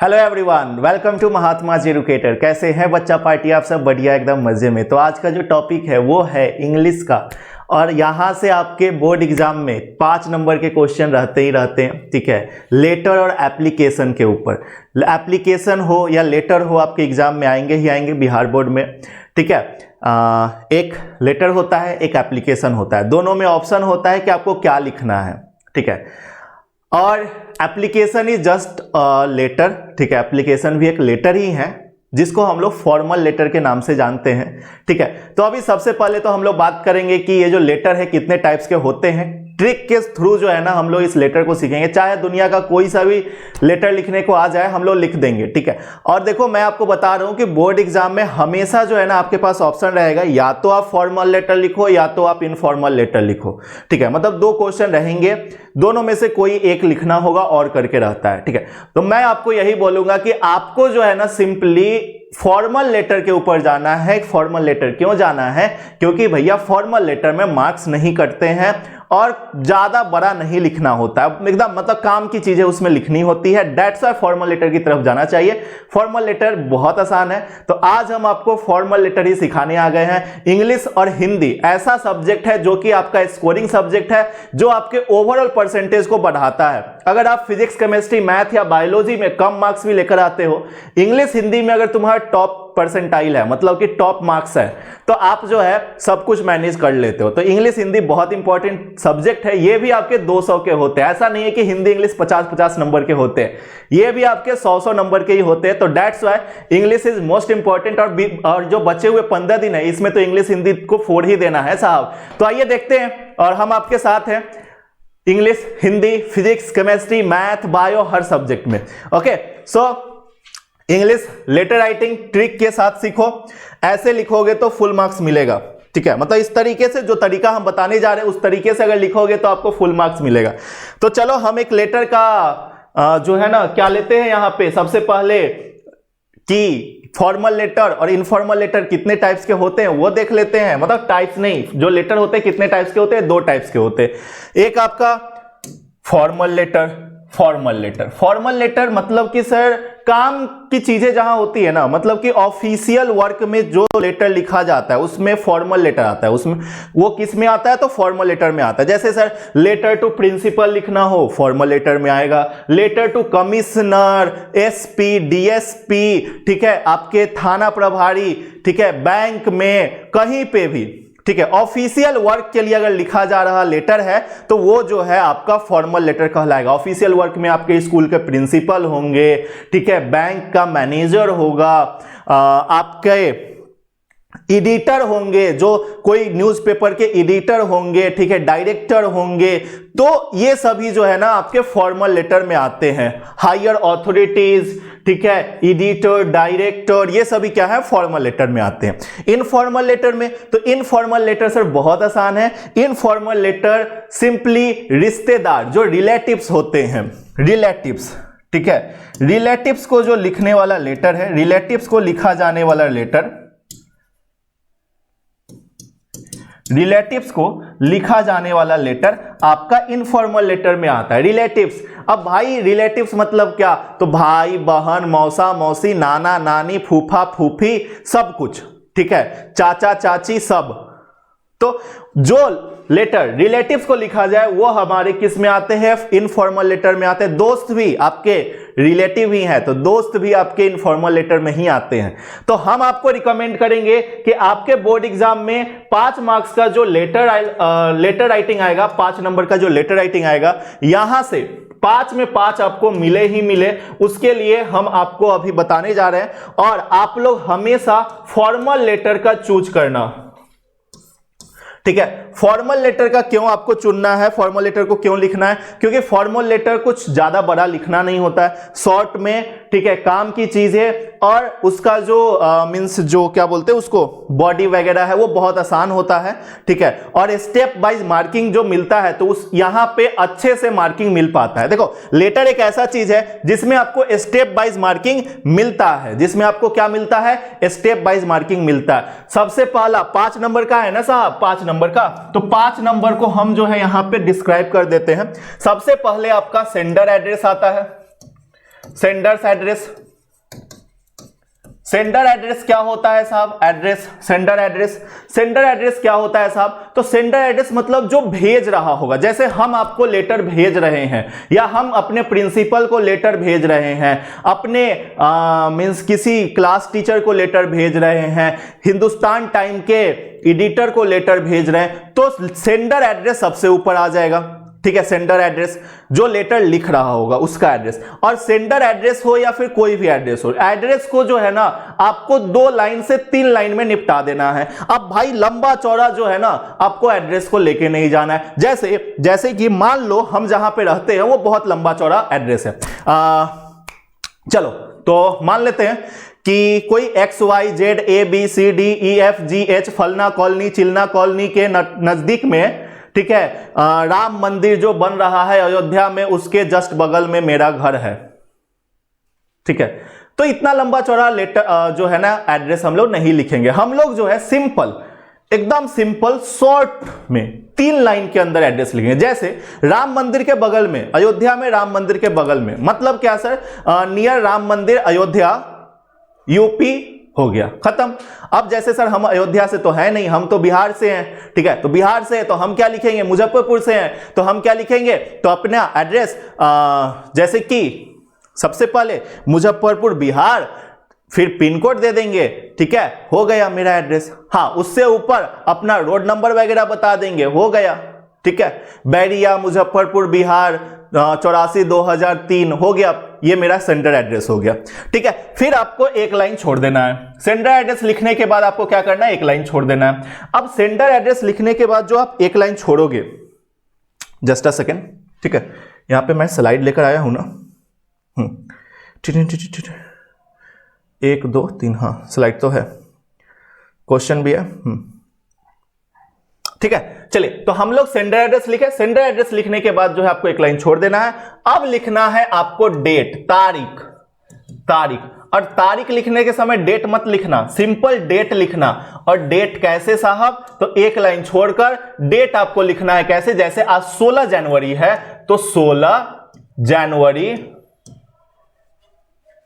Hello everyone, welcome to Mahatma ji educator. कैसे हैं बच्चा पार्टी? आप सब बढ़िया, एकदम मजे में। तो आज का जो टॉपिक है वो है इंग्लिश का, और यहाँ से आपके बोर्ड एग्जाम में 5 नंबर के क्वेश्चन रहते ही रहते हैं। ठीक है, लेटर और एप्लीकेशन के ऊपर। एप्लीकेशन हो या लेटर हो, आपके एग्जाम में आएंगे ही आएंगे बिहार बोर्ड में। ठीक है, एक लेटर होता है, एक एप्लीकेशन होता है, दोनों में ऑप्शन होता है कि आपको क्या लिखना है। ठीक है, और एप्लीकेशन इज जस्ट लेटर। ठीक है, एप्लीकेशन भी एक लेटर ही है जिसको हम लोग फॉर्मल लेटर के नाम से जानते हैं। ठीक है, तो अभी सबसे पहले तो हम लोग बात करेंगे कि ये जो लेटर है कितने टाइप्स के होते हैं। ट्रिक के थ्रू जो है ना हम लोग इस लेटर को सीखेंगे। चाहे दुनिया का कोई सा भी लेटर लिखने को आ जाए, हम लोग लिख देंगे। ठीक है, और देखो मैं आपको बता रहा हूं कि बोर्ड एग्जाम में हमेशा जो है ना आपके पास ऑप्शन रहेगा, या तो आप फॉर्मल लेटर लिखो या तो आप इनफॉर्मल लेटर लिखो। ठीक है, मतलब 2 क्वेश्चन रहेंगे, दोनों में से कोई एक लिखना होगा और करके रहता है। ठीक है, तो मैं आपको यही बोलूंगा कि आपको जो है ना सिंपली फॉर्मल लेटर के ऊपर जाना है। फॉर्मल लेटर क्यों जाना है? क्योंकि भैया फॉर्मल लेटर में मार्क्स नहीं कटते हैं और ज्यादा बड़ा नहीं लिखना होता है, एकदम मतलब काम की चीजें उसमें लिखनी होती है। दैट्स व्हाई फॉर्मल लेटर की तरफ जाना चाहिए। फॉर्मल लेटर बहुत आसान है, तो आज हम आपको फॉर्मल लेटर ही सिखाने आ गए हैं। इंग्लिश और हिंदी ऐसा सब्जेक्ट है जो कि आपका स्कोरिंग सब्जेक्ट है, जो आपके ओवरऑल परसेंटेज को बढ़ाता है। अगर आप फिजिक्स, केमिस्ट्री, मैथ या बायोलॉजी में कम मार्क्स भी लेकर आते हो, इंग्लिश हिंदी में अगर तुम्हारा टॉप परसेंटाइल है, मतलब कि टॉप मार्क्स है, तो आप जो है सब कुछ मैनेज कर लेते हो। तो इंग्लिश हिंदी बहुत इंपॉर्टेंट सब्जेक्ट है। ये भी आपके 200 के होते हैं, ऐसा नहीं है कि हिंदी इंग्लिश 50-50 नंबर के होते हैं, ये भी आपके 100-100 नंबर के ही होते हैं। तो that's why English is most important. और जो बचे हुए 15 दिन है इसमें तो इंग्लिश हिंदी को 4 ही देना है साहब। तो आइए देखते हैं, और हम आपके साथ हैं English, Hindi, physics, chemistry, math, bio, हर सब्जेक्ट में। Okay, so English letter writing trick के साथ सीखो। ऐसे लिखोगे तो फुल मार्क्स मिलेगा। ठीक है, मतलब इस तरीके से, जो तरीका हम बताने जा रहे हैं उस तरीके से अगर लिखोगे तो आपको फुल मार्क्स मिलेगा। तो चलो हम एक लेटर का जो है ना क्या लेते हैं यहां पे सबसे पहले, कि फॉर्मल लेटर और इनफॉर्मल लेटर कितने टाइप्स के होते हैं वो देख लेते हैं। मतलब टाइप्स नहीं, जो लेटर होते हैं कितने टाइप्स के होते हैं? 2 टाइप्स के होते हैं। एक आपका फॉर्मल लेटर, फॉर्मल लेटर मतलब कि सर काम की चीजें जहां होती है ना, मतलब कि ऑफिशियल वर्क में जो लेटर लिखा जाता है उसमें फॉर्मल लेटर आता है। उसमें वो किस में आता है? तो फॉर्मल लेटर में आता है। जैसे सर लेटर टू प्रिंसिपल लिखना हो, फॉर्मल लेटर में आएगा। Letter to commissioner, SP, DSP, ठीक है, आपके थाना प्रभारी, ठीक है, बैंक में, कहीं पे भी, ठीक है, ऑफिशियल वर्क के लिए अगर लिखा जा रहा लेटर है तो वो जो है आपका फॉर्मल लेटर कहलाएगा। ऑफिशियल वर्क में आपके स्कूल के प्रिंसिपल होंगे, ठीक है, बैंक का मैनेजर होगा, आपके एडिटर होंगे, जो कोई न्यूज़पेपर के एडिटर होंगे, ठीक है, डायरेक्टर होंगे, तो ये सभी जो है ना आपके फॉर्मल लेटर में आते हैं। हायर अथॉरिटीज, ठीक है, एडिटर, डायरेक्टर, ये सभी क्या है? फॉर्मल लेटर में आते हैं। इनफॉर्मल लेटर में, तो इनफॉर्मल लेटर सर बहुत आसान है। इनफॉर्मल लेटर सिंपली रिश्तेदार, जो रिलेटिव्स होते हैं, रिलेटिव्स, ठीक है, रिलेटिव्स को जो लिखने वाला लेटर है, रिलेटिव्स को लिखा जाने वाला लेटर, रिलेटिव्स को लिखा जाने वाला लेटर आपका इनफॉर्मल लेटर में आता है। रिलेटिव्स, अब भाई रिलेटिव्स मतलब क्या? तो भाई, बहन, मौसा, मौसी, नाना, नानी, फूफा, फूफी, सब कुछ, ठीक है, चाचा, चाची, सब। तो जो लेटर रिलेटिव्स को लिखा जाए वो हमारे किस में आते हैं? इनफॉर्मल लेटर में आते हैं। दोस्त भी आपके रिलेटिव ही हैं, तो दोस्त भी आपके इनफॉर्मल लेटर में ही आते हैं। तो हम आपको रिकमेंड करेंगे कि आपके बोर्ड एग्जाम में 5 मार्क्स का जो लेटर राइटिंग आएगा, 5 नंबर का जो लेटर राइटिंग आएगा, यहां से 5 में 5 आपको मिले ही मिले। उसके लिए हम आपको अभी बताने जा रहे हैं, और आप लोग हमेशा फॉर्मल लेटर का चूज करना। ठीक है, फॉर्मल लेटर का क्यों आपको चुनना है, फॉर्मल लेटर को क्यों लिखना है? क्योंकि फॉर्मल लेटर कुछ ज्यादा बड़ा लिखना नहीं होता है, शॉर्ट में, ठीक है, काम की चीज है, और उसका जो मींस जो क्या बोलते हैं उसको, बॉडी वगैरह है, वो बहुत आसान होता है। ठीक है, और स्टेप वाइज मार्किंग जो मिलता है तो उस यहां पे अच्छे से मार्किंग मिल पाता है। देखो लेटर एक ऐसा चीज है जिसमें आपको स्टेप वाइज मार्किंग मिलता है, जिसमें आपको क्या मिलता है? स्टेप वाइज मार्किंग मिलता है। सबसे पहला 5 नंबर का है ना साहब, 5 नंबर का, तो 5 नंबर को हम जो है यहां पे डिस्क्राइब कर देते हैं। सबसे पहले आपका सेंडर एड्रेस आता है, सेंडर्स एड्रेस। सेंडर एड्रेस क्या होता है साहब? Address, sender address. Sender address क्या होता है साहब? तो सेंडर एड्रेस मतलब जो भेज रहा होगा, जैसे हम आपको लेटर भेज रहे हैं या हम अपने प्रिंसिपल को लेटर भेज रहे हैं, अपने मींस किसी क्लास टीचर को लेटर भेज रहे हैं, हिंदुस्तान टाइम के एडिटर को लेटर भेज रहे हैं, तो सेंडर एड्रेस सबसे ऊपर आ जाएगा। ठीक है, सेंडर एड्रेस जो लेटर लिख रहा होगा उसका एड्रेस। और सेंडर एड्रेस हो या फिर कोई भी एड्रेस हो, एड्रेस को जो है ना आपको 2 लाइन से 3 लाइन में निपटा देना है। अब भाई लंबा चौड़ा जो है ना आपको एड्रेस को लेके नहीं जाना है। जैसे कि मान लो हम जहां पे रहते हैं वो बहुत लंबा चौड़ा एड्रेस है। चलो तो मान लेते हैं कि कोई XYZ ABCD EFGH फलना कॉलोनी चिलना कॉलोनी के नजदीक में, ठीक है, राम मंदिर जो बन रहा है अयोध्या में, उसके जस्ट बगल में मेरा घर है। ठीक है, तो इतना लंबा चौड़ा लेटर जो है ना एड्रेस हम लोग नहीं लिखेंगे। हम लोग जो है सिंपल, एकदम सिंपल शॉर्ट में 3 लाइन के अंदर एड्रेस लिखेंगे। जैसे राम मंदिर के बगल में, अयोध्या में राम मंदिर के बगल में, मतलब क्या सर? नियर राम मंदिर अयोध्या यूपी हो गया, खत्म। अब जैसे सर हम अयोध्या से तो है नहीं, हम तो बिहार से हैं। ठीक है, तो बिहार से तो हम क्या लिखेंगे? मुजफ्फरपुर से हैं तो हम क्या लिखेंगे? तो अपना एड्रेस जैसे कि सबसे पहले मुजफ्फरपुर बिहार, फिर पिन कोड दे देंगे। ठीक है, हो गया मेरा एड्रेस। हाँ, उससे ऊपर अपना रोड नंबर वगैरह बता देंगे, हो गया। ठीक है, बैरिया मुजफ्फरपुर बिहार 84-2003 हो गया, ये मेरा सेंडर एड्रेस हो गया। ठीक है, फिर आपको 1 लाइन छोड़ देना है। सेंडर एड्रेस लिखने के बाद आपको क्या करना है? 1 लाइन छोड़ देना है। अब सेंडर एड्रेस लिखने के बाद जो आप 1 लाइन छोड़ोगे, जस्ट अ सेकेंड, ठीक है, यहां पे मैं स्लाइड लेकर आया हूं ना, 1 2 3, हाँ स्लाइड तो है, क्वेश्चन भी है। ठीक है, चलिए तो हम लोग सेंडर एड्रेस लिखे। सेंडर एड्रेस लिखने के बाद जो है आपको 1 लाइन छोड़ देना है। अब लिखना है आपको डेट, तारीख। और तारीख लिखने के समय डेट मत लिखना, सिंपल डेट लिखना। और डेट कैसे साहब? तो 1 लाइन छोड़कर डेट आपको लिखना है कैसे? जैसे आज 16 जनवरी है तो 16 जनवरी,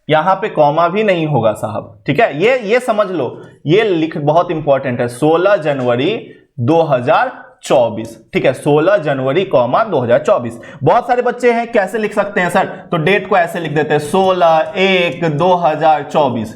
यहां पे कॉमा भी नहीं होगा साहब। ठीक है, ये समझ लो, ये लिख बहुत इंपॉर्टेंट है। 16 जनवरी 2024। ठीक है, 16 जनवरी 2024। बहुत सारे बच्चे हैं कैसे लिख सकते हैं सर? तो डेट को ऐसे लिख देते हैं 16/1/2024।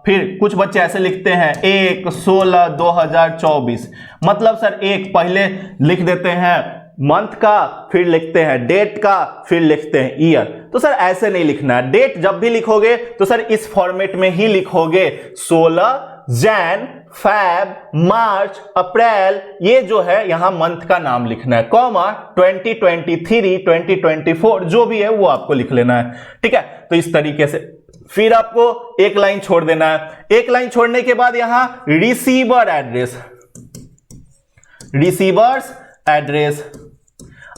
फिर कुछ बच्चे ऐसे लिखते हैं 1/16/2024। मतलब सर 1 पहले लिख देते हैं मंथ का, फिर लिखते हैं डेट का, फिर लिखते हैं ईयर। तो सर ऐसे नहीं लिखना है। डेट जब भी लिखोगे तो सर इस फॉर्मेट में ही लिखोगे, 16 जैन, फैब, मार्च, अप्रैल, ये जो है यहां मंथ का नाम लिखना है, कॉमा 2023, 2024 जो भी है वो आपको लिख लेना है। ठीक है, तो इस तरीके से फिर आपको 1 लाइन छोड़ देना है। 1 लाइन छोड़ने के बाद यहां रिसीवर एड्रेस।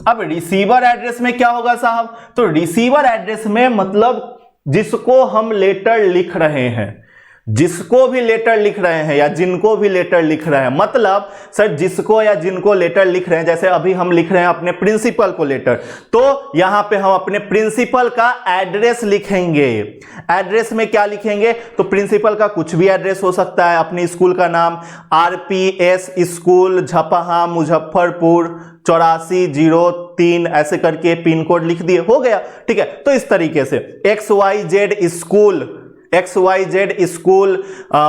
अब रिसीवर एड्रेस में क्या होगा साहब? तो रिसीवर एड्रेस में मतलब जिसको हम लेटर लिख रहे हैं, जिसको भी लेटर लिख रहे हैं या जिनको भी लेटर लिख रहे हैं, मतलब सर जिसको या जिनको लेटर लिख रहे हैं, जैसे अभी हम लिख रहे हैं अपने प्रिंसिपल को लेटर, तो यहां पे हम अपने प्रिंसिपल का एड्रेस लिखेंगे। एड्रेस में क्या लिखेंगे? तो प्रिंसिपल का कुछ भी एड्रेस हो सकता है, अपनी स्कूल का नाम RPS स्कूल झपहा मुजफ्फरपुर 8403 ऐसे करके पिन कोड लिख दिए, हो गया। ठीक है, तो इस तरीके से XYZ स्कूल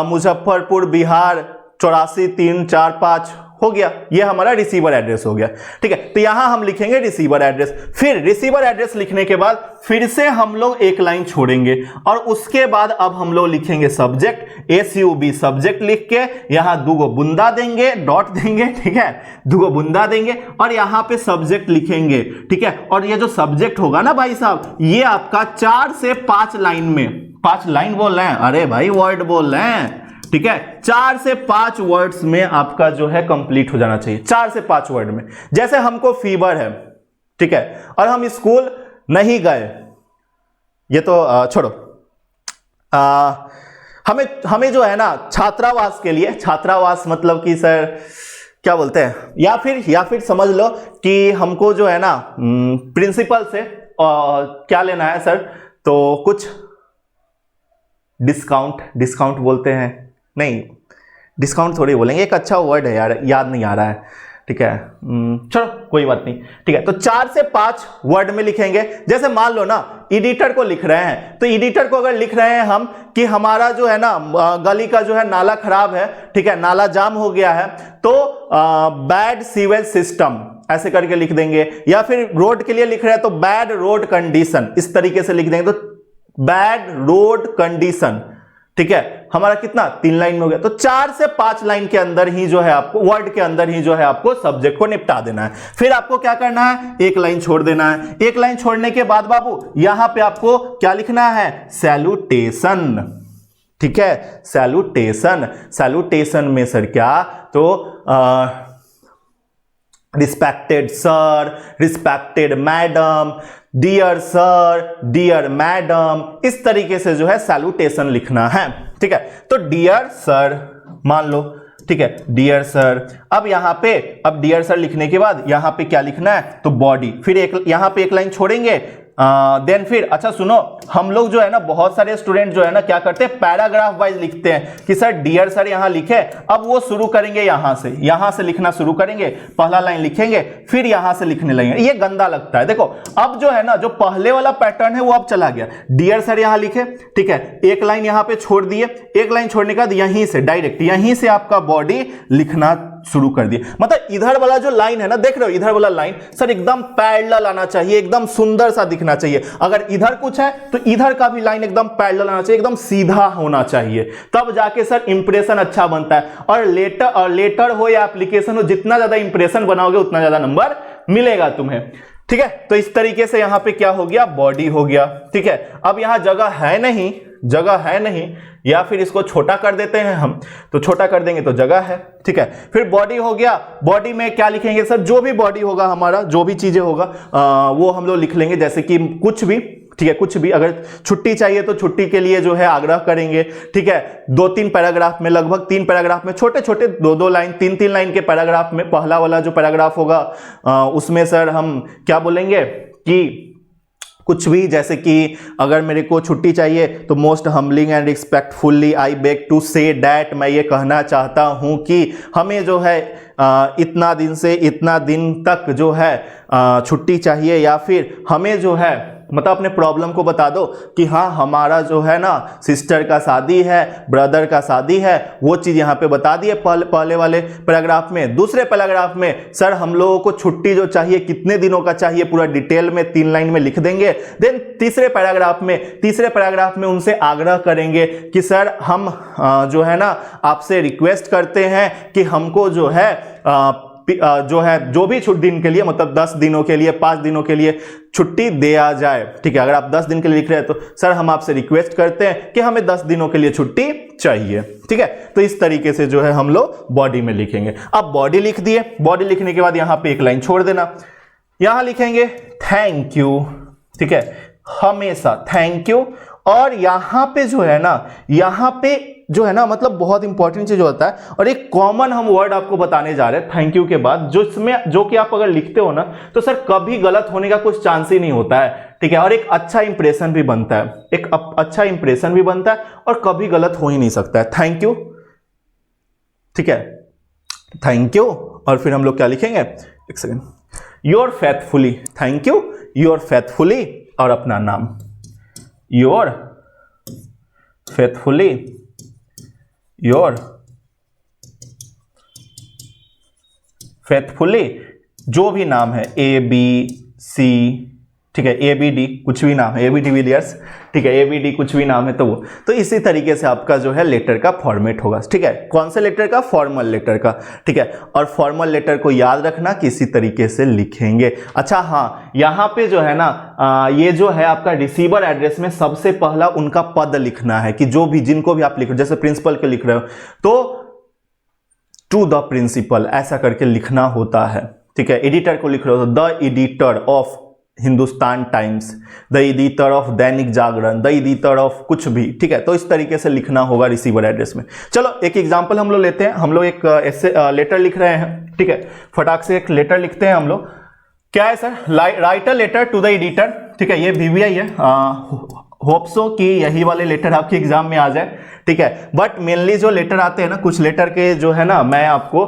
मुजफ्फरपुर बिहार 84-345 हो गया, ये हमारा रिसीवर एड्रेस हो गया। ठीक है, तो यहां हम लिखेंगे रिसीवर एड्रेस। फिर रिसीवर एड्रेस लिखने के बाद फिर से हम लोग 1 लाइन छोड़ेंगे और उसके बाद अब हम लोग लिखेंगे सब्जेक्ट, SUB सब्जेक्ट लिख के यहां 2 बुंदा देंगे, डॉट देंगे। ठीक है, 2 बुंदा देंगे और यहां पे सब्जेक्ट लिखेंगे। ठीक है, और ये जो सब्जेक्ट होगा ना भाई साहब, ये आपका 4 से 5 लाइन में, 5 लाइन बोल रहे हैं, अरे भाई वर्ड बोल रहे हैं। ठीक है, 4 से 5 वर्ड्स में आपका जो है कंप्लीट हो जाना चाहिए, 4 से 5 वर्ड में। जैसे हमको फीवर है, ठीक है, और हम स्कूल नहीं गए, ये तो छोड़ो, हमें जो है ना छात्रावास के लिए, छात्रावास मतलब कि सर क्या बोलते हैं, या फिर समझ लो कि हमको जो है ना प्रिंसिपल से क्या लेना है सर, तो कुछ डिस्काउंट बोलते हैं, नहीं डिस्काउंट थोड़ी बोलेंगे, एक अच्छा वर्ड है यार, याद नहीं आ रहा है, ठीक है, चलो कोई बात नहीं, ठीक है। तो 4 से 5 वर्ड में लिखेंगे। जैसे मान लो ना एडिटर को लिख रहे हैं, तो एडिटर को अगर लिख रहे हैं हम कि हमारा जो है ना गली का जो है नाला खराब है, ठीक है, नाला जाम हो गया है, तो बैड सीवेज सिस्टम ऐसे करके लिख देंगे। या फिर रोड के लिए लिख रहे हैं तो बैड रोड कंडीशन, इस तरीके से लिख देंगे, तो बैड रोड कंडीशन, ठीक है। हमारा कितना 3 लाइन में हो गया। तो 4 से 5 लाइन के अंदर ही जो है आपको, वर्ड के अंदर ही जो है आपको सब्जेक्ट को निपटा देना है। फिर आपको क्या करना है, एक लाइन छोड़ देना है। एक लाइन छोड़ने के बाद बाबू यहां पे आपको क्या लिखना है, सैल्यूटेशन, ठीक है, सैल्यूटेशन। सैल्यूटेशन में सर क्या, तो respected sir, respected madam, dear sir, dear madam, इस तरीके से जो है सैल्यूटेशन लिखना है, ठीक है। तो डियर सर मान लो, ठीक है, डियर सर। अब यहां पे, अब डियर सर लिखने के बाद यहां पे क्या लिखना है, तो बॉडी, फिर एक यहां पे एक लाइन छोड़ेंगे, देन फिर अच्छा सुनो, हम लोग जो है ना बहुत सारे स्टूडेंट जो है ना क्या करते हैं, पैराग्राफ वाइज लिखते हैं कि सर डियर सर यहां लिखे, अब वो शुरू करेंगे यहां से लिखना शुरू करेंगे, पहला लाइन लिखेंगे, फिर यहां से लिखने लगेंगे, ये गंदा लगता है। देखो अब जो है ना जो पहले वाला पैटर्न है वो अब चला गया। डियर सर यहां लिखे, ठीक है, एक लाइन यहां पे छोड़ दिए, एक लाइन छोड़ने के बाद यहीं से डायरेक्ट यहीं से आपका बॉडी लिखना शुरू कर दिए। मतलब इधर वाला जो लाइन है ना, देख रहे हो इधर वाला लाइन सर एकदम पैरेलल आना चाहिए, एकदम सुंदर सा दिखना चाहिए। अगर इधर कुछ है तो इधर का भी लाइन एकदम पैरेलल आना चाहिए, एकदम सीधा होना चाहिए, तब जाके सर इंप्रेशन अच्छा बनता है। और लेटर हो या एप्लीकेशन हो, जितना ज्यादा इंप्रेशन बनाओगे उतना ज्यादा नंबर मिलेगा तुम्हें, ठीक है। तो इस तरीके से यहां पे क्या हो गया, बॉडी हो गया, ठीक है। अब यहां जगह है नहीं, या फिर इसको छोटा कर देते हैं हम, तो छोटा कर देंगे तो जगह है, ठीक है। फिर बॉडी हो गया, बॉडी में क्या लिखेंगे सर, जो भी बॉडी होगा हमारा, जो भी चीजें होगा वो हम लोग लिख लेंगे, जैसे कि कुछ भी, ठीक है, कुछ भी। अगर छुट्टी चाहिए तो छुट्टी के लिए जो है आग्रह करेंगे, ठीक है। 2-3 पैराग्राफ में, लगभग 3 पैराग्राफ में, छोटे छोटे 2-2 लाइन, 3-3 लाइन के पैराग्राफ में पहला वाला जो पैराग्राफ होगा उसमें सर हम क्या बोलेंगे कि कुछ भी, जैसे कि अगर मेरे को छुट्टी चाहिए तो most humbling and respectfully I beg to say that, मैं ये कहना चाहता हूं कि हमें जो है इतना दिन से इतना दिन तक जो है छुट्टी चाहिए, या फिर हमें जो है मतलब अपने प्रॉब्लम को बता दो कि हाँ हमारा जो है ना सिस्टर का शादी है, ब्रदर का शादी है, वो चीज़ यहाँ पे बता दिए पहले वाले पैराग्राफ में। दूसरे पैराग्राफ में सर हम लोगों को छुट्टी जो चाहिए कितने दिनों का चाहिए, पूरा डिटेल में 3 लाइन में लिख देंगे। देन तीसरे पैराग्राफ में उनसे आग्रह करेंगे कि सर हम जो है ना आपसे रिक्वेस्ट करते हैं कि हमको जो है जो भी दिन के लिए, मतलब 10 दिनों के लिए, 5 दिनों के लिए छुट्टी दिया जाए, ठीक है। अगर आप 10 दिन के लिए लिख रहे हैं तो सर हम आपसे रिक्वेस्ट करते हैं कि हमें 10 दिनों के लिए छुट्टी चाहिए, ठीक है। तो इस तरीके से जो है हम लोग बॉडी में लिखेंगे। अब बॉडी लिख दिए, बॉडी लिखने के बाद यहां पे एक लाइन छोड़ देना, यहां लिखेंगे थैंक यू, ठीक है, हमेशा थैंक यू। और यहां पे जो है ना मतलब बहुत इंपॉर्टेंट चीज होता है, और एक कॉमन हम वर्ड आपको बताने जा रहे हैं थैंक यू के बाद, जो कि आप अगर लिखते हो ना तो सर कभी गलत होने का कुछ चांस ही नहीं होता है, ठीक है। और एक अच्छा इंप्रेशन भी बनता है, और कभी गलत हो ही नहीं सकता है। थैंक यू, ठीक है, थैंक यू। और फिर हम लोग क्या लिखेंगे, एक second, your faithfully, thank you, your faithfully, और अपना नाम, योर फेथफुली, योर फेथफुली, जो भी नाम है, ABC, ठीक है, ABD, कुछ भी नाम है, AB डिविलियर्स, ठीक है, ABD कुछ भी नाम है तो वो, तो इसी तरीके से आपका जो है लेटर का फॉर्मेट होगा, ठीक है। कौन से लेटर का, फॉर्मल लेटर का, ठीक है। और फॉर्मल लेटर को याद रखना कि इसी तरीके से लिखेंगे। अच्छा हाँ, यहाँ पे जो है ना ये जो है आपका रिसीवर एड्रेस में सबसे पहला उनका पद लिखना है, कि जो भी जिनको भी आप लिख रहे हो, जैसे प्रिंसिपल के लिख रहे हो तो टू द प्रिंसिपल ऐसा करके लिखना होता है, ठीक है। एडिटर को लिख रहे हो तो the editor of Hindustan times, the editor of Dainik Jagran, the editor of कुछ भी, ठीक है। तो इस तरीके से लिखना होगा रिसीवर एड्रेस में। चलो एक एग्जांपल हम लोग लेते हैं। हम लोग एक ऐसे लेटर लिख रहे हैं, ठीक है, फटाक से एक लेटर लिखते हैं हम लोग। क्या है sir, write a letter to the editor, ठीक है, ये VVI है, होप सो कि यही वाले लेटर आपके एग्जाम में आ जाए, ठीक है। बट मेनली जो लेटर आते हैं ना, कुछ लेटर के जो है ना, मैं आपको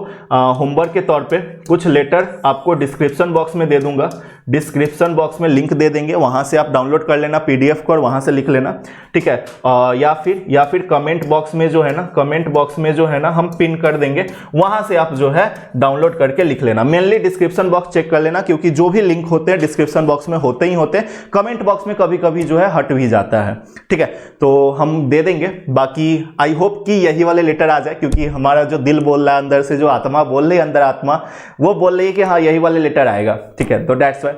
होमवर्क के तौर पे कुछ लेटर आपको डिस्क्रिप्शन बॉक्स में दे दूंगा। डिस्क्रिप्शन बॉक्स में लिंक दे देंगे, वहां से आप डाउनलोड कर लेना पीडीएफ को और वहां से लिख लेना, ठीक है। या फिर कमेंट बॉक्स में जो है ना, कमेंट बॉक्स में जो है ना हम पिन कर देंगे, वहां से आप जो है डाउनलोड करके लिख लेना। मेनली डिस्क्रिप्शन बॉक्स चेक कर लेना, क्योंकि जो भी लिंक होते हैं डिस्क्रिप्शन बॉक्स में होते ही होते हैं, कमेंट बॉक्स में कभी कभी जो है हट भी जाता है, ठीक है। तो हम दे देंगे। बाकी आई होप कि यही वाले लेटर आ जाए, क्योंकि हमारा जो दिल बोल रहा है, अंदर से जो आत्मा बोल रही है, अंदर आत्मा वो बोल रही है कि हाँ यही वाले लेटर आएगा, ठीक है। तो दैट्स व्हाई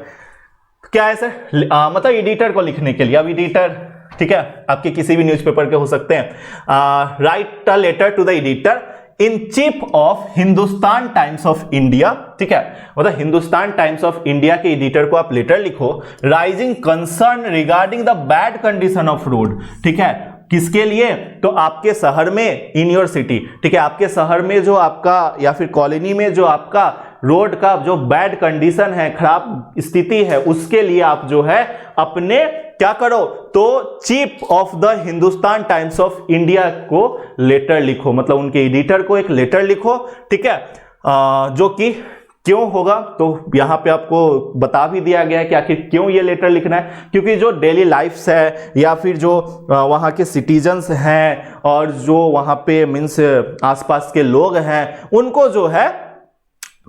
क्या है सर, मतलब एडिटर को लिखने के लिए, अब एडिटर, ठीक है, आपके किसी भी न्यूज़पेपर के हो सकते हैं। Write a letter to the editor in chief of Hindustan Times of India, ठीक है, मतलब हिंदुस्तान टाइम्स ऑफ इंडिया के एडिटर को आप लेटर लिखो, raising concern regarding the bad condition of road, ठीक है। किसके लिए? तो आपके शहर में, इन योर सिटी, ठीक है, आपके शहर में जो आपका या फिर कॉलोनी में जो आपका रोड का जो बैड कंडीशन है, खराब स्थिति है, उसके लिए आप जो है अपने क्या करो, तो chief of the Hindustan Times of India को लेटर लिखो, मतलब उनके एडिटर को एक लेटर लिखो, ठीक है। जो कि क्यों होगा, तो यहां पे आपको बता भी दिया गया है कि आखिर क्यों ये लेटर लिखना है, क्योंकि जो डेली लाइफ्स है या फिर जो वहां के सिटीजन्स हैं और जो वहां पे मीन्स आसपास के लोग हैं, उनको जो है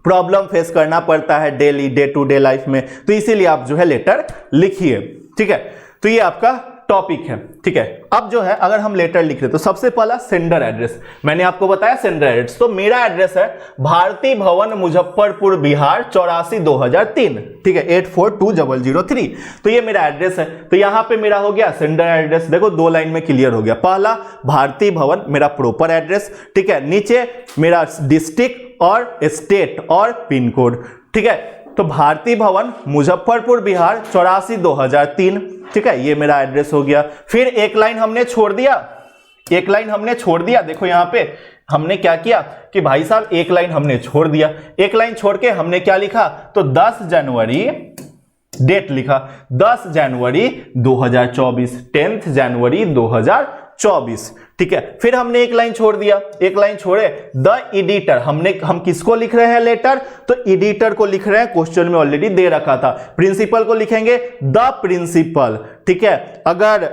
प्रॉब्लम फेस करना पड़ता है daily, day to day life में, तो इसीलिए आप जो है लेटर लिखिए, ठीक है। तो ये आपका टॉपिक है, ठीक है। अब जो है अगर हम लेटर लिख रहे तो सबसे पहला सेंडर एड्रेस, मैंने आपको बताया सेंडर एड्रेस, तो मेरा एड्रेस है भारती भवन मुजफ्फरपुर बिहार 84-2003, ठीक है, 842003, तो ये मेरा एड्रेस है। तो यहां पे मेरा हो गया सेंडर एड्रेस, देखो 2 लाइन में क्लियर हो गया। पहला भारती भवन मेरा प्रॉपर एड्रेस, ठीक है, नीचे मेरा डिस्ट्रिक्ट और स्टेट और पिन कोड, ठीक है। तो भारती भवन मुजफ्फरपुर बिहार 84-2003, ठीक है, ये मेरा एड्रेस हो गया। फिर एक लाइन हमने छोड़ दिया, एक लाइन हमने छोड़ दिया, देखो यहां पे हमने क्या किया कि भाई साहब एक लाइन हमने छोड़ दिया, एक लाइन छोड़ के हमने क्या लिखा, तो 10 जनवरी डेट लिखा, 10 जनवरी 2024, 10 जनवरी 2024, ठीक है। फिर हमने एक लाइन छोड़ दिया, एक लाइन छोड़े, द एडिटर, हम किसको लिख रहे हैं लेटर, तो एडिटर को लिख रहे हैं, क्वेश्चन में ऑलरेडी दे रखा था। प्रिंसिपल को लिखेंगे द प्रिंसिपल, ठीक है। अगर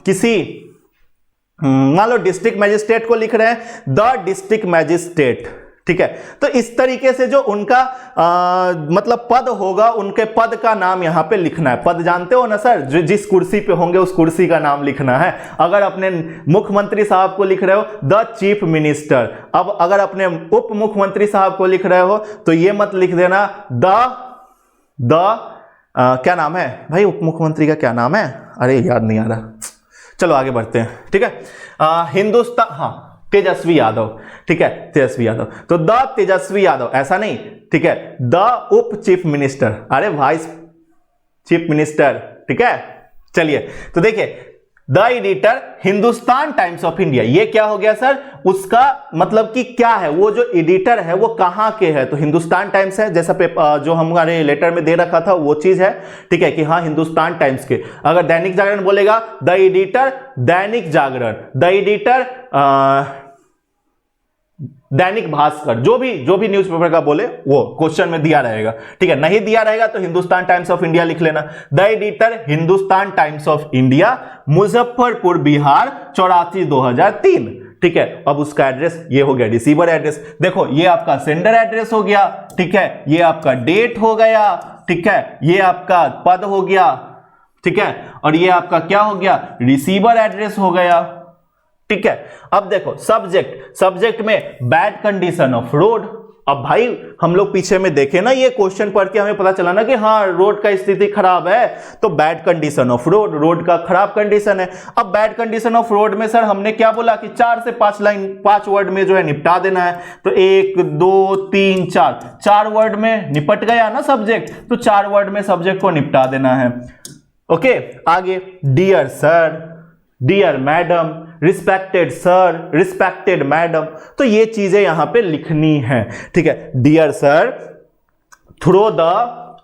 किसी मान लो डिस्ट्रिक्ट मैजिस्ट्रेट को लिख रहे हैं द डिस्ट्रिक्ट मैजिस्ट्रेट, ठीक है। तो इस तरीके से जो उनका मतलब पद होगा, उनके पद का नाम यहां पे लिखना है। पद जानते हो ना सर, जो जिस कुर्सी पे होंगे उस कुर्सी का नाम लिखना है। अगर अपने मुख्यमंत्री साहब को लिख रहे हो द चीफ मिनिस्टर, अब अगर अपने उप मुख्यमंत्री साहब को लिख रहे हो तो ये मत लिख देना क्या नाम है भाई, उप मुख्यमंत्री का क्या नाम है, अरे याद नहीं आ रहा, चलो आगे बढ़ते हैं, ठीक है। हिंदुस्तान, हाँ तेजस्वी यादव, ठीक है, तेजस्वी यादव, तो द तेजस्वी यादव, ऐसा नहीं, ठीक है, द उप चीफ मिनिस्टर, अरे वाइस चीफ मिनिस्टर, ठीक है। चलिए तो देखिए the editor Hindustan Times of India, ये क्या हो गया सर, उसका मतलब कि क्या है, वो जो एडिटर है वो कहां के है, तो हिंदुस्तान टाइम्स है, जैसा जो हमारे लेटर में दे रखा था वो चीज है, ठीक है, कि हाँ हिंदुस्तान टाइम्स के। अगर दैनिक जागरण बोलेगा the editor Dainik Jagran, the editor Dainik Bhaskar, जो भी न्यूज़पेपर का बोले वो क्वेश्चन में दिया रहेगा, ठीक है। नहीं दिया रहेगा तो हिंदुस्तान टाइम्स ऑफ इंडिया लिख लेना, the editor Hindustan Times of India Muzaffarpur Bihar 84-2003, ठीक है। अब उसका एड्रेस ये हो गया रिसीवर एड्रेस, देखो ये आपका सेंडर एड्रेस हो गया, ठीक है, ये आपका डेट हो गया, ठीक है, ये आपका पद हो गया, ठीक है, और ये आपका क्या हो गया, रिसीवर एड्रेस हो गया, ठीक है। अब देखो सब्जेक्ट में बैड कंडीशन ऑफ रोड, अब भाई हम लोग पीछे में देखे ना, ये क्वेश्चन पढ़ के हमें पता चला ना कि हाँ रोड का स्थिति खराब है, तो बैड कंडीशन ऑफ रोड का खराब कंडीशन है। अब बैड कंडीशन ऑफ रोड में सर हमने क्या बोला कि 4 से 5 लाइन 5 वर्ड में जो है निपटा देना है, तो 1 2 3 4 वर्ड में निपट गया ना सब्जेक्ट, तो 4 वर्ड में सब्जेक्ट को निपटा देना है। ओके, आगे dear sir, dear madam, respected sir, respected madam, तो ये चीजें यहां पे लिखनी है, ठीक है। डियर सर, थ्रो द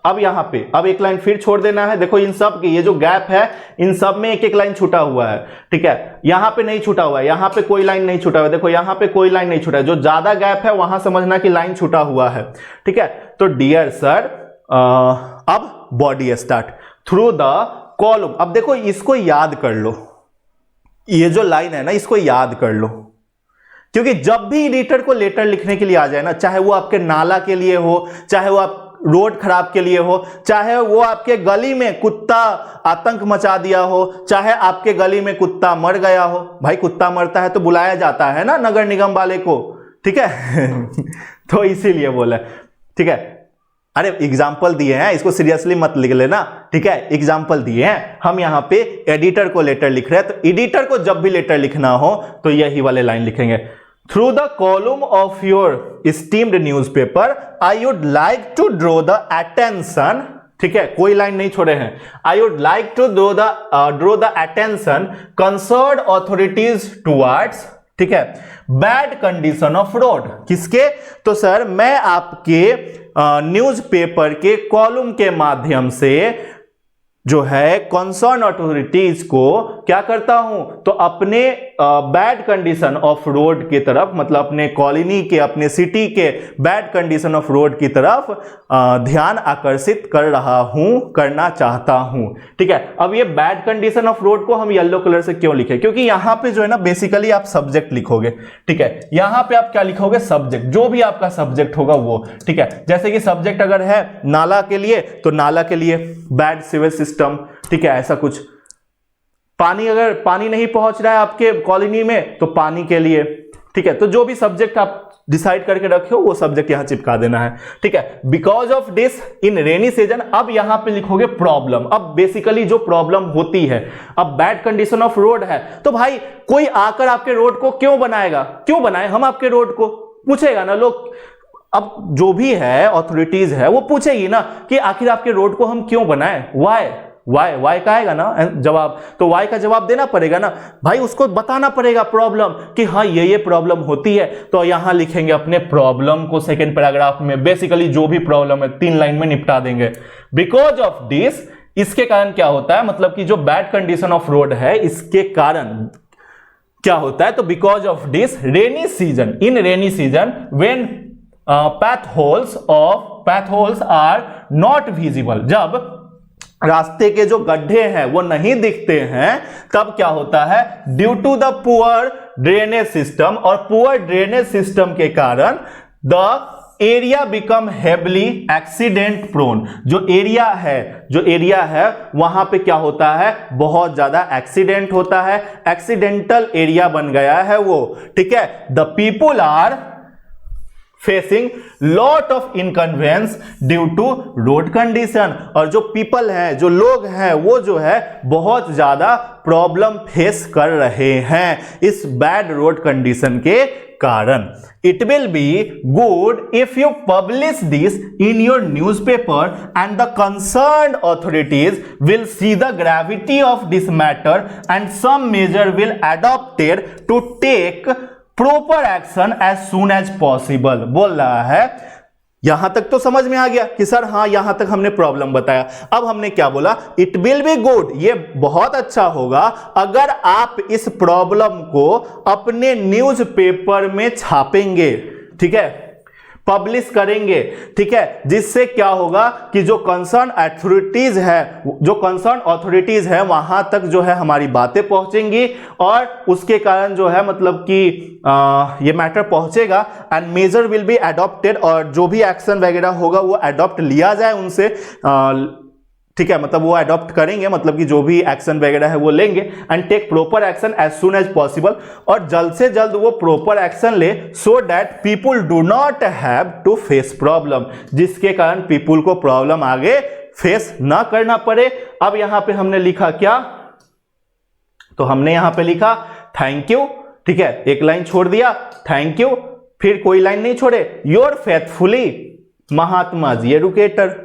अब यहाँ पे अब एक लाइन फिर छोड़ देना है। देखो इन सब की ये जो गैप है इन सब में एक एक लाइन छूटा हुआ है, ठीक है। यहाँ पे नहीं छूटा हुआ है, यहाँ पे कोई लाइन नहीं छूटा हुआ है, देखो यहाँ पे कोई लाइन नहीं छूटा है। जो ज्यादा गैप है वहां समझना कि लाइन छूटा हुआ है, ठीक है। तो डियर सर, अब body start through the column. अब देखो इसको याद कर लो, ये जो लाइन है ना इसको याद कर लो, क्योंकि जब भी एडिटर को लेटर लिखने के लिए आ जाए ना, चाहे वो आपके नाला के लिए हो, चाहे वो आप रोड खराब के लिए हो, चाहे वो आपके गली में कुत्ता आतंक मचा दिया हो, चाहे आपके गली में कुत्ता मर गया हो, भाई कुत्ता मरता है तो बुलाया जाता है ना नगर निगम वाले को, ठीक है। तो इसीलिए बोला, ठीक है। अरे एग्जाम्पल दिए हैं, इसको सीरियसली मत लिख लेना, ठीक है। एग्जाम्पल दिए हैं, हम यहां पे एडिटर को लेटर लिख रहे हैं, तो एडिटर को जब भी लेटर लिखना हो तो यही वाले लाइन लिखेंगे। Through the column of your esteemed newspaper, I would like to draw the attention, ठीक है, कोई लाइन नहीं छोड़े हैं। I would like to draw the attention concerned authorities towards, ठीक है, bad condition of road। किसके? तो सर मैं आपके न्यूज़पेपर के कॉलम के माध्यम से जो है कंसर्न अथॉरिटीज को क्या करता हूं, तो अपने बैड कंडीशन ऑफ रोड की तरफ, मतलब अपने कॉलोनी के, अपने सिटी के बैड कंडीशन ऑफ रोड की तरफ ध्यान आकर्षित कर रहा हूं, करना चाहता हूं, ठीक है। अब ये बैड कंडीशन ऑफ रोड को हम येलो कलर से क्यों लिखे? क्योंकि यहां पे जो है ना बेसिकली आप सब्जेक्ट लिखोगे, ठीक है। यहां पे आप क्या लिखोगे? सब्जेक्ट, जो भी आपका सब्जेक्ट होगा वो, ठीक है। जैसे कि सब्जेक्ट अगर है नाला के लिए तो नाला के लिए बैड सिविल सिस्टम, ठीक है, ऐसा कुछ। पानी, अगर पानी नहीं पहुंच रहा है आपके कॉलोनी में तो पानी के लिए, ठीक है। तो जो भी सब्जेक्ट आप डिसाइड करके रखे हो वो सब्जेक्ट यहां चिपका देना है, ठीक है। Because of this in rainy season, अब यहां पे लिखोगे प्रॉब्लम। अब बेसिकली जो प्रॉब्लम होती है, अब बैड कंडीशन ऑफ रोड है तो भाई कोई आकर आपके रोड को क्यों बनाएगा? क्यों बनाए हम आपके रोड को? पूछेगा ना लोग। अब जो भी है अथॉरिटीज है वो पूछेगी ना कि आखिर आपके रोड को हम क्यों बनाए, वाई का आएगा ना जवाब, तो वाई का जवाब देना पड़ेगा ना भाई, उसको बताना पड़ेगा प्रॉब्लम कि हाँ ये प्रॉब्लम होती है। तो यहां लिखेंगे अपने प्रॉब्लम को सेकंड पैराग्राफ में, बेसिकली जो भी प्रॉब्लम है 3 लाइन में निपटा देंगे। बिकॉज ऑफ दिस, इसके कारण क्या होता है, मतलब कि जो बैड कंडीशन ऑफ रोड है इसके कारण क्या होता है, तो because of this rainy season, in rainy season when path holes are not visible, जब रास्ते के जो गड्ढे हैं वो नहीं दिखते हैं तब क्या होता है, due to the poor drainage system, और पुअर ड्रेनेज सिस्टम के कारण the area become heavily accident prone. जो एरिया है वहां पे क्या होता है, बहुत ज्यादा एक्सीडेंट होता है, एक्सीडेंटल एरिया बन गया है वो, ठीक है। The people are facing lot of inconvenience due to road condition, और जो पीपल हैं, जो लोग हैं, वो जो है बहुत ज्यादा प्रॉब्लम फेस कर रहे हैं इस बैड रोड कंडीशन के कारण। It will be good if you publish this in your newspaper and the concerned authorities will see the gravity of this matter and some measure will adopted to take proper action as soon as possible. बोल रहा है, यहां तक तो समझ में आ गया कि सर हाँ यहां तक हमने प्रॉब्लम बताया। अब हमने क्या बोला, इट विल बी गुड, ये बहुत अच्छा होगा अगर आप इस प्रॉब्लम को अपने न्यूज़पेपर में छापेंगे, ठीक है, पब्लिश करेंगे, ठीक है। जिससे क्या होगा कि जो कंसर्न अथॉरिटीज है वहां तक जो है हमारी बातें पहुंचेंगी, और उसके कारण जो है मतलब कि ये मैटर पहुंचेगा and measure will be adopted, और जो भी एक्शन वगैरह होगा वो अडॉप्ट लिया जाए उनसे, ठीक है, मतलब वो अडॉप्ट करेंगे, मतलब कि जो भी एक्शन वगैरह है वो लेंगे and take proper action as soon as possible, और जल्द से जल्द वो प्रॉपर एक्शन ले so that people do not have to face problem, जिसके कारण पीपुल को प्रॉब्लम आगे फेस ना करना पड़े। अब यहां पे हमने लिखा क्या, तो हमने यहां पे लिखा थैंक यू, ठीक है, एक लाइन छोड़ दिया थैंक यू, फिर कोई लाइन नहीं छोड़े, your faithfully Mahatma ji educator,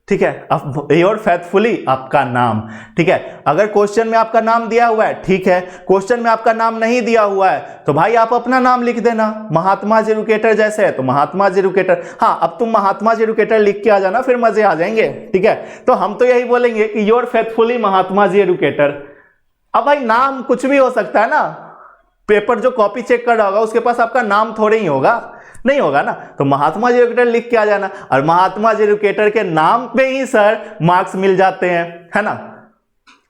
ठीक है, अब योर फेथफुली आपका नाम, ठीक है। अगर क्वेश्चन में आपका नाम दिया हुआ है, ठीक है, क्वेश्चन में आपका नाम नहीं दिया हुआ है तो भाई आप अपना नाम लिख देना, महात्मा जी एजुकेटर जैसे है तो महात्मा जी एजुकेटर। हाँ, अब तुम महात्मा जी एजुकेटर लिख के आ जाना, फिर मजे आ जाएंगे, ठीक है। तो हम तो यही बोलेंगे कि your faithfully Mahatma ji educator. अब भाई नाम कुछ भी हो सकता है ना, पेपर जो कॉपी चेक कर रहा होगा उसके पास आपका नाम थोड़े ही होगा, नहीं होगा ना। तो महात्मा जी एजुकेटर लिख के आ जाना, और महात्मा जी एजुकेटर के नाम पे ही सर मार्क्स मिल जाते हैं, है ना।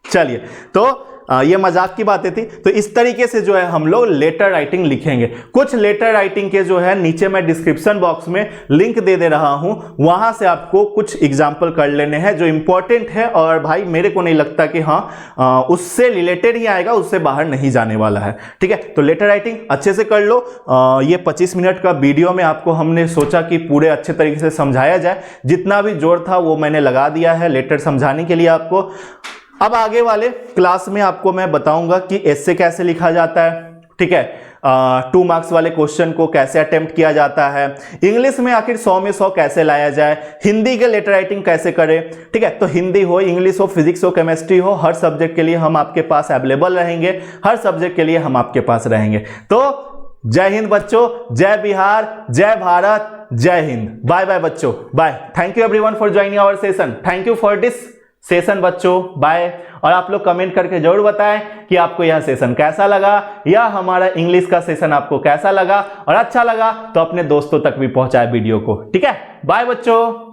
चलिए, तो ये मजाक की बातें थी। तो इस तरीके से जो है हम लोग लेटर राइटिंग लिखेंगे। कुछ लेटर राइटिंग के जो है नीचे मैं डिस्क्रिप्शन बॉक्स में लिंक दे दे रहा हूं, वहां से आपको कुछ एग्जाम्पल कर लेने हैं जो इंपॉर्टेंट है, और भाई मेरे को नहीं लगता कि हाँ उससे रिलेटेड ही आएगा, उससे बाहर नहीं जाने वाला है, ठीक है। तो लेटर राइटिंग अच्छे से कर लो। ये 25 मिनट का वीडियो में आपको हमने सोचा कि पूरे अच्छे तरीके से समझाया जाए, जितना भी जोर था वो मैंने लगा दिया है लेटर समझाने के लिए आपको। अब आगे वाले क्लास में आपको मैं बताऊंगा कि एस्से कैसे लिखा जाता है, ठीक है, 2 मार्क्स वाले क्वेश्चन को कैसे अटेम्प्ट किया जाता है, इंग्लिश में आखिर 100 में 100 कैसे लाया जाए, हिंदी के लेटर राइटिंग कैसे करें, ठीक है। तो हिंदी हो, इंग्लिश हो, फिजिक्स हो, केमिस्ट्री हो, हर सब्जेक्ट के लिए हम आपके पास अवेलेबल रहेंगे, हर सब्जेक्ट के लिए हम आपके पास रहेंगे। तो जय हिंद बच्चों, जय बिहार, जय भारत, जय हिंद। बाय बाय बच्चों, bye. Thank you everyone for joining our session. Thank you for this session बच्चों, बाय। और आप लोग कमेंट करके जरूर बताएं कि आपको यह सेशन कैसा लगा, या हमारा इंग्लिश का सेशन आपको कैसा लगा, और अच्छा लगा तो अपने दोस्तों तक भी पहुंचाए वीडियो को, ठीक है। बाय बच्चों।